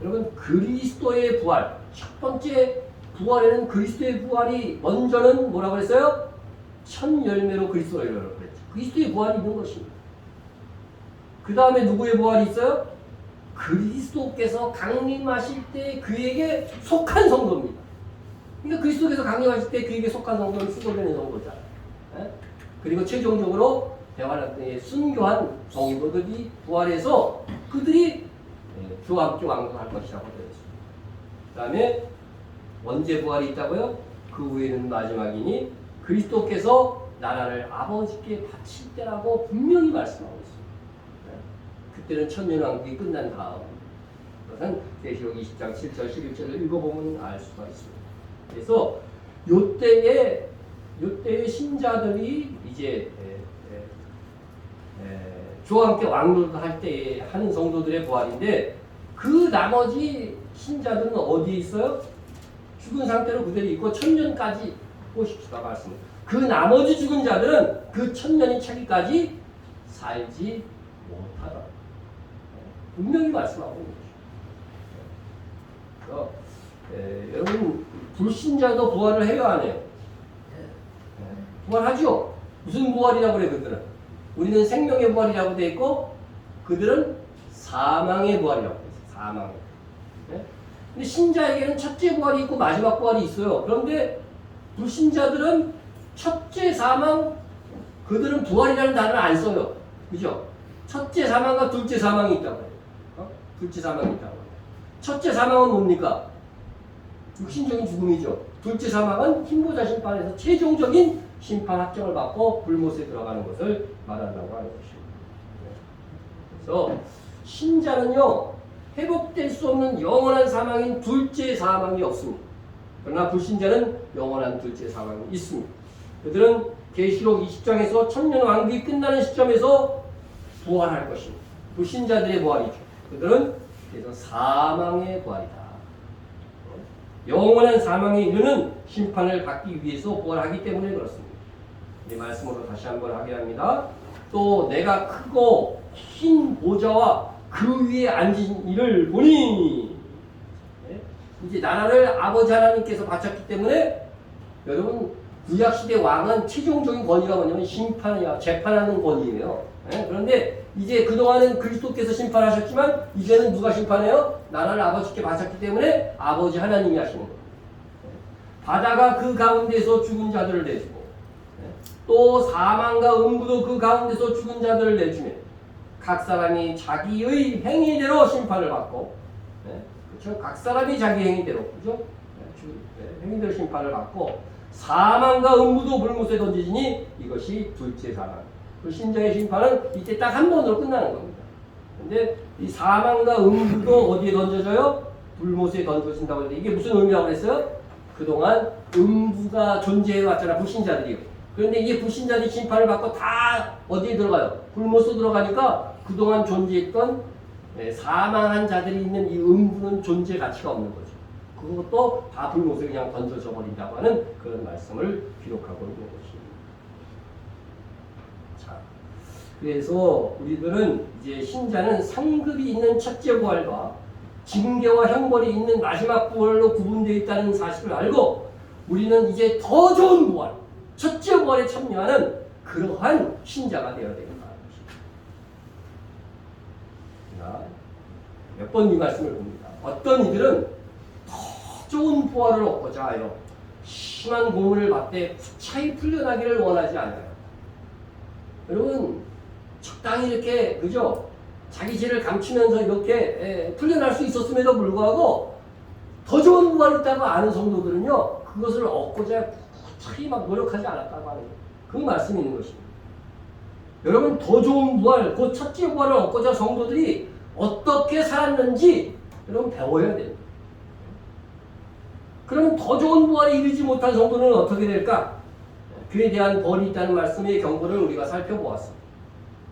여러분 그리스도의 부활, 첫 번째 부활에는 그리스도의 부활이 먼저는 뭐라고 했어요? 첫 열매로 그리스도가 일어나라고 그랬죠. 그리스도의 부활이 있는 것입니다. 그 다음에 누구의 부활이 있어요? 그리스도께서 강림하실 때 그에게 속한 성도입니다. 그러니까 그리스도께서 강림하실 때 그에게 속한 성도는 수도되는 성도잖아요. 그리고 최종적으로 대환란에 순교한 성도들이 부활해서 그들이 주와 함께 왕국할 것이라고 되어 있습니다. 그 다음에 언제 부활이 있다고요? 그 후에는 마지막이니 그리스도께서 나라를 아버지께 바칠 때라고 분명히 말씀하고 있습니다. 그때는 천년왕국이 끝난 다음 그것은 계시록 20장 7절 11절을 읽어보면 알 수가 있습니다. 그래서 요때의 신자들이 이제 주와 함께 왕노할 때 하는 성도들의 부활인데 그 나머지 신자들은 어디에 있어요? 죽은 상태로 그대로 있고 천년까지 보십시다 말씀. 그 나머지 죽은 자들은 그 천년이 차기까지 살지 못하다. 분명히 말씀하고 있는 것이죠. 여러분 불신자도 부활을 해요 안 해요? 부활하죠. 무슨 부활이라고 그래 그들은? 우리는 생명의 부활이라고 되어 있고 그들은 사망의 부활이라고 되어 있어요. 사망의. 근데 신자에게는 첫째 부활이 있고 마지막 부활이 있어요. 그런데 불신자들은 첫째 사망, 그들은 부활이라는 단어를 안 써요. 그죠? 첫째 사망과 둘째 사망이 있다고 해요. 둘째 사망이 있다고 해요. 첫째 사망은 뭡니까? 육신적인 죽음이죠. 둘째 사망은 흰보자 심판에서 최종적인 심판 확정을 받고 불못에 들어가는 것을 말한다고 하는 것입니다. 그래서 신자는요, 회복될 수 없는 영원한 사망인 둘째 사망이 없습니다. 그러나 불신자는 영원한 둘째 사망이 있습니다. 그들은 계시록 20장에서 천년 왕국이 끝나는 시점에서 부활할 것입니다. 불신자들의 부활이죠. 그들은 그래서 사망의 부활이다. 영원한 사망에 이르는 심판을 받기 위해서 부활하기 때문에 그렇습니다. 이 말씀으로 다시 한번 하게 합니다. 또 내가 크고 흰 보좌와 그 위에 앉은 이를 보니, 이제 나라를 아버지 하나님께서 바쳤기 때문에 여러분 구약시대 왕은 최종적인 권위가 뭐냐면 심판이야, 재판하는 권위예요. 그런데 이제 그동안은 그리스도께서 심판하셨지만 이제는 누가 심판해요? 나라를 아버지께 바쳤기 때문에 아버지 하나님이 하시는 거예요. 바다가 그 가운데서 죽은 자들을 내주고 또 사망과 음부도 그 가운데서 죽은 자들을 내주며 각 사람이 자기의 행위대로 심판을 받고, 그렇죠? 각 사람이 자기 행위대로, 그죠? 행위대로 심판을 받고 사망과 음부도 불못에 던지지니 이것이 둘째 사망. 그 신자의 심판은 이때 딱 한 번으로 끝나는 겁니다. 근데 이 사망과 음부도 어디에 던져져요? 불못에 던져진다고 했는데 이게 무슨 의미라고 그랬어요? 그동안 음부가 존재해 왔잖아, 불신자들이요. 그런데 이게 불신자들이 심판을 받고 다 어디에 들어가요? 불못으로 들어가니까 그동안 존재했던 사망한 자들이 있는 이 음부는 존재 가치가 없는 거죠. 그것도 다 불못에 그냥 던져져 버린다고 하는 그런 말씀을 기록하고 있는 것입니다. 자, 그래서 우리들은 이제 신자는 상급이 있는 첫째 부활과 징계와 형벌이 있는 마지막 부활로 구분되어 있다는 사실을 알고 우리는 이제 더 좋은 부활, 첫째 부활에 참여하는 그러한 신자가 되어야 되겠다. 몇 번 이 말씀을 봅니다. 어떤 이들은 더 좋은 부활을 얻고자 하여 심한 고문을 받되 후차히 풀려나기를 원하지 않아요. 여러분 적당히 이렇게 그죠? 자기 죄를 감추면서 이렇게 풀려날 수 있었음에도 불구하고 더 좋은 부활이 있다고 아는 성도들은요 그것을 얻고자 후차히 막 노력하지 않았다고 하는 그 말씀이 있는 것입니다. 여러분 더 좋은 부활, 그 첫째 부활을 얻고자 성도들이 어떻게 살았는지 여러분 배워야 됩니다. 그러면 더 좋은 부활에 이르지 못한 성도는 어떻게 될까? 그에 대한 벌이 있다는 말씀의 경고를 우리가 살펴보았습니다.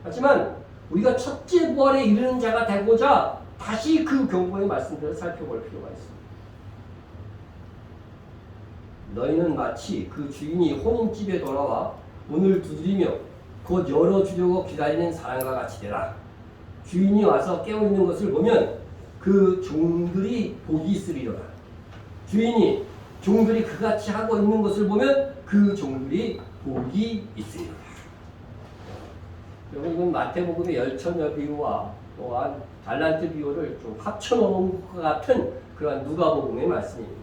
하지만 우리가 첫째 부활에 이르는 자가 되고자 다시 그 경고의 말씀들을 살펴볼 필요가 있습니다. 너희는 마치 그 주인이 혼인집에 돌아와 문을 두드리며 곧 열어주려고 기다리는 사람과 같이 되라. 주인이 와서 깨어있는 것을 보면 그 종들이 복이 있으리로다. 주인이 종들이 그같이 하고 있는 것을 보면 그 종들이 복이 있으리로다. 여러분 이건 마태복음의 열처녀 비유와 또한 달란트 비유를 좀 합쳐놓은 것 같은 그러한 누가복음의 말씀입니다.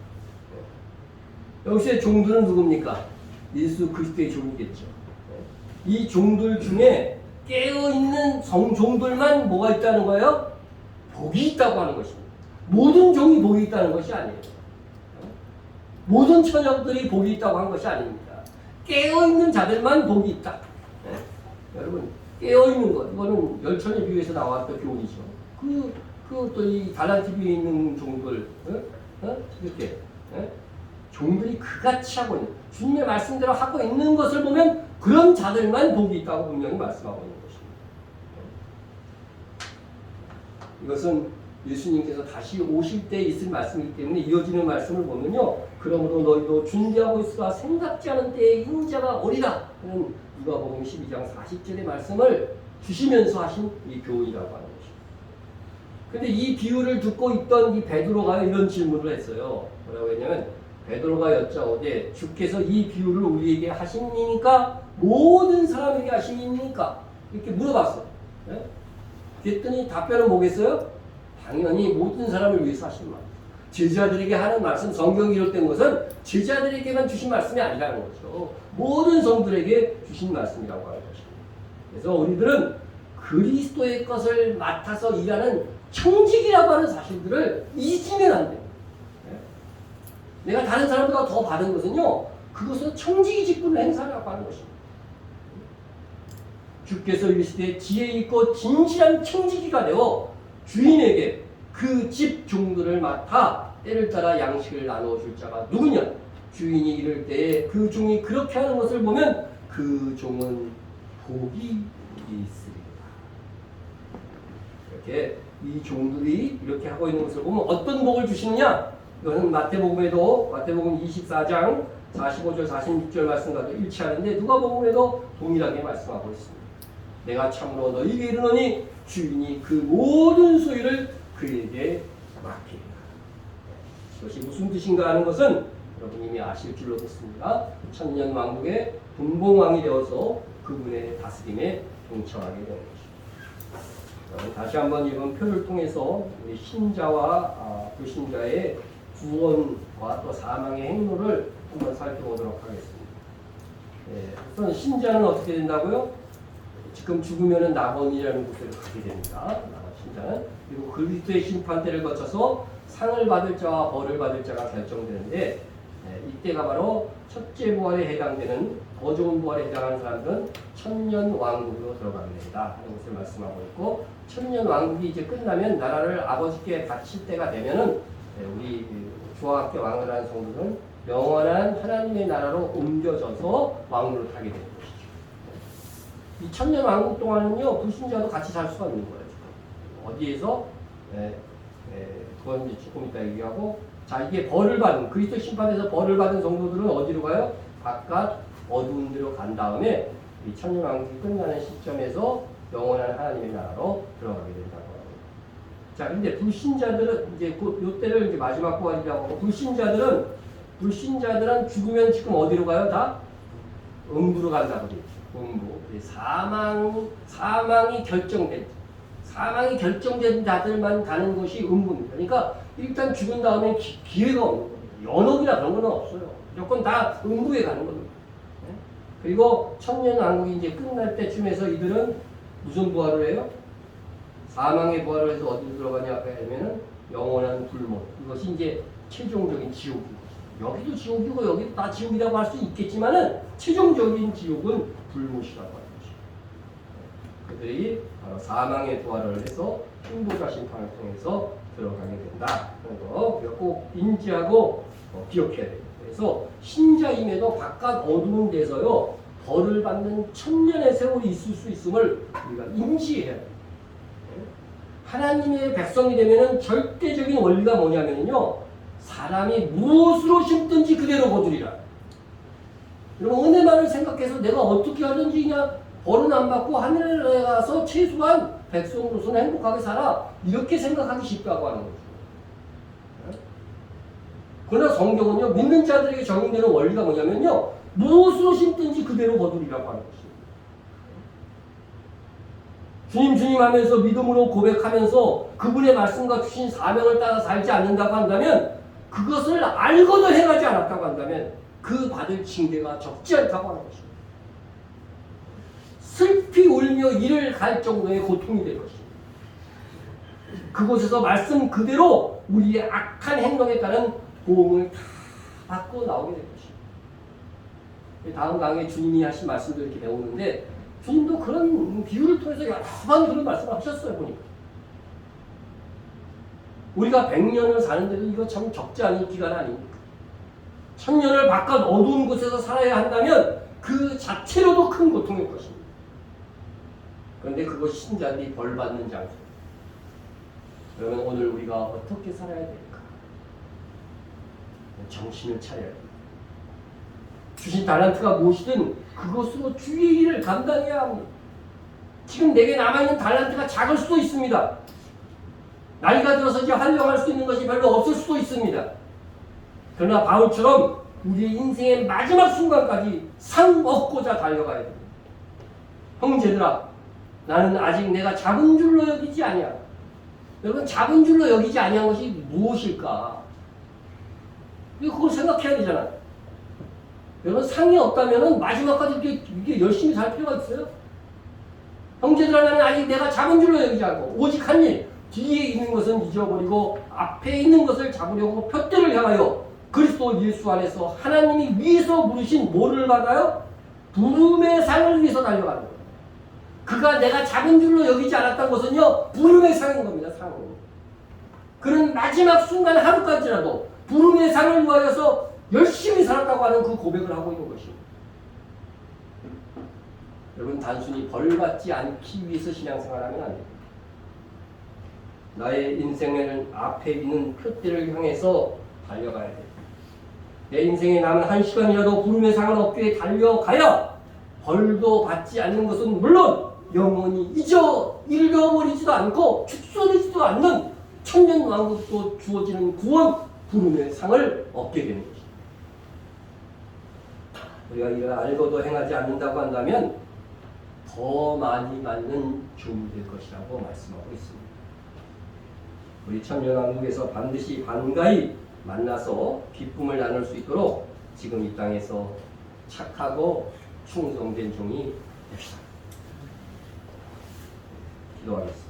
여기서의 종들은 누굽니까? 예수 그리스도의 종이겠죠. 이 종들 중에 깨어있는 종들만 뭐가 있다는 거예요? 복이 있다고 하는 것입니다. 모든 종이 복이 있다는 것이 아니에요. 모든 처녀들이 복이 있다고 한 것이 아닙니다. 깨어있는 자들만 복이 있다. 여러분 깨어있는 것 이거는 열처녀 비유에서 나왔던 교훈이죠. 또 이 달란트 비유에 있는 종들 이렇게 종들이 그같이 하고 있는 주님의 말씀대로 하고 있는 것을 보면 그런 자들만 복이 있다고 분명히 말씀하고 있는 것입니다. 이것은 예수님께서 다시 오실 때 있을 말씀이기 때문에 이어지는 말씀을 보면요. 그러므로 너희도 준비하고 있으라 생각지 않은 때에 인자가 오리라 하는 누가복음 12장 40절의 말씀을 주시면서 하신 이 교훈이라고 하는 것입니다. 그런데 이 비유를 듣고 있던 이 베드로가 이런 질문을 했어요. 뭐라고 했냐면 베드로가 여짜오되 주께서 이 비유를 우리에게 하심이니까 모든 사람에게 하심이니까 이렇게 물어봤어요. 그랬더니 답변은 뭐겠어요? 당연히 모든 사람을 위해서 하신 말. 제자들에게 하는 말씀, 성경이 기록된 것은 제자들에게만 주신 말씀이 아니라는 거죠. 모든 성들에게 주신 말씀이라고 하는 것입니다. 그래서 우리들은 그리스도의 것을 맡아서 일하는 청직이라고 하는 사실들을 잊으면 안 돼요. 내가 다른 사람보다 더 받은 것은요, 그것은 청지기 직분을 행사하라고 하는 것입니다. 주께서 이르시되 지혜 있고 진실한 청지기가 되어 주인에게 그 집 종들을 맡아 때를 따라 양식을 나누어 줄 자가 누구냐? 주인이 이를 때에 그 종이 그렇게 하는 것을 보면 그 종은 복이 있으리라. 이렇게 이 종들이 이렇게 하고 있는 것을 보면 어떤 복을 주시느냐? 이거는 마태복음 24장 45절 46절 말씀과도 일치하는데 누가복음에도 동일하게 말씀하고 있습니다. 내가 참으로 너희에게 이르노니 주인이 그 모든 소유를 그에게 맡기리라. 이것이 무슨 뜻인가 하는 것은 여러분 이미 아실 줄로 믿습니다. 천년 왕국의 분봉왕이 되어서 그분의 다스림에 동참하게 되는 것입니다. 다시 한번 이번 표를 통해서 우리 신자와 불신자의 구원과 또 사망의 행로를 한번 살펴보도록 하겠습니다. 우선 신자는 어떻게 된다고요? 지금 죽으면은 낙원이라는 곳에 가게 됩니다. 신자는. 그리고 그리스도의 심판대를 거쳐서 상을 받을 자와 벌을 받을 자가 결정되는데 이때가 바로 첫째 부활에 해당되는 더 좋은 부활에 해당하는 사람들은 천년 왕국으로 들어가게 됩니다. 하는 것을 말씀하고 있고 천년 왕국이 이제 끝나면 나라를 아버지께 바칠 때가 되면은 우리 주와 함께 왕을 하는 성도들은 영원한 하나님의 나라로 옮겨져서 왕으로 타게 되는 것이죠. 이 천년 왕국 동안은요 불신자도 같이 살 수가 있는 거예요. 지금. 어디에서? 그건 이제 조금 이따 얘기하고 자 이게 벌을 받은 그리스도 심판에서 벌을 받은 성도들은 어디로 가요? 바깥 어두운 데로 간 다음에 이 천년 왕국이 끝나는 시점에서 영원한 하나님의 나라로 들어가게 된다고 합니다. 자 근데 불신자들은 이제 요때를 이제 마지막 부활이라고 하고 불신자들은 죽으면 지금 어디로 가요? 다 음부로 간다고 되죠. 음부. 사망이 결정된 자들만 가는 것이 음부입니다. 그러니까 일단 죽은 다음에 기회가 없는 거예요. 연옥이나 그런 건 없어요. 무조건 다 음부에 가는 겁니다. 그리고 천년 왕국이 이제 끝날 때쯤에서 이들은 무슨 부활을 해요? 사망의 부활을 해서 어디로 들어가냐 하면은 영원한 불못. 이것이 이제 최종적인 지옥이고 여기도 지옥이고 여기도 다 지옥이라고 할 수 있겠지만은 최종적인 지옥은 불못이라고 하는 것이죠. 그들이 바로 사망의 부활을 해서 흉보자 심판을 통해서 들어가게 된다. 그런 거 우리가 꼭 인지하고 기억해야 돼요. 그래서 신자임에도 바깥 어두운 데서요 벌을 받는 천년의 세월이 있을 수 있음을 우리가 인지해야 돼요. 하나님의 백성이 되면은 절대적인 원리가 뭐냐면요 사람이 무엇으로 심든지 그대로 거두리라. 여러분 은혜만을 생각해서 내가 어떻게 하든지 그냥 벌은 안 받고 하늘에 가서 최소한 백성으로서는 행복하게 살아 이렇게 생각하기 쉽다고 하는 거죠. 그러나 성경은요 믿는 자들에게 적용되는 원리가 뭐냐면요 무엇으로 심든지 그대로 거두리라고 하는 것입니다. 주님 하면서 믿음으로 고백하면서 그분의 말씀과 주신 사명을 따라 살지 않는다고 한다면 그것을 알고도 행하지 않았다고 한다면 그 받을 징계가 적지 않다고 하는 것입니다. 슬피 울며 이를 갈 정도의 고통이 될 것입니다. 그곳에서 말씀 그대로 우리의 악한 행동에 따른 보응을 다 받고 나오게 될 것입니다. 다음 강의에 주님이 하신 말씀도 이렇게 배우는데 주님도 그런 비유를 통해서 여러 번 그런 말씀을 하셨어요. 보니까 우리가 100년을 사는데도 이거 참 적지 않은 기간 아닙니까? 1000년을 바깥 어두운 곳에서 살아야 한다면 그 자체로도 큰 고통일 것입니다. 그런데 그것이 신자들이 벌받는 장소. 그러면 오늘 우리가 어떻게 살아야 될까? 정신을 차려야 됩니다. 주신 달란트가 무엇이든 그것으로 주의 일을 감당해야 합니다. 지금 내게 남아있는 달란트가 작을 수도 있습니다. 나이가 들어서 이제 활용할 수 있는 것이 별로 없을 수도 있습니다. 그러나 바울처럼 우리의 인생의 마지막 순간까지 상 얻고자 달려가야 됩니다. 형제들아, 나는 아직 내가 작은 줄로 여기지 아니야. 여러분, 작은 줄로 여기지 아니한 것이 무엇일까? 그걸 생각해야 되잖아요. 여러분, 상이 없다면 마지막까지 이게 열심히 살 필요가 있어요. 형제들아, 나는 아직 내가 작은 줄로 여기지 않고 오직 한 일, 뒤에 있는 것은 잊어버리고 앞에 있는 것을 잡으려고 표대를 향하여 그리스도 예수 안에서 하나님이 위에서 부르신 뭐를 받아요? 부름의 상을 위해서 달려가는 거예요. 그가 내가 작은 줄로 여기지 않았던 것은요, 부름의 상인 겁니다. 상은. 그는 마지막 순간 하루까지라도 부름의 상을 위하여서 열심히 살았다고 하는 그 고백을 하고 있는 것입니다. 여러분, 단순히 벌받지 않기 위해서 신앙생활하면 안 됩니다. 나의 인생에는 앞에 있는 표대를 향해서 달려가야 돼. 내 인생에 남은 한 시간이라도 부름의 상을 얻기 위해 달려가야 벌도 받지 않는 것은 물론 영원히 잃어버리지도 않고 축소되지도 않는 천년왕국도 주어지는 구원 부름의 상을 얻게 되는 것입니다. 우리가 이를 알고도 행하지 않는다고 한다면 더 많이 맞는 주문이 될 것이라고 말씀하고 있습니다. 우리 천년왕국에서 반드시 반가이 만나서 기쁨을 나눌 수 있도록 지금 이 땅에서 착하고 충성된 종이 됩시다. 기도하겠습니다.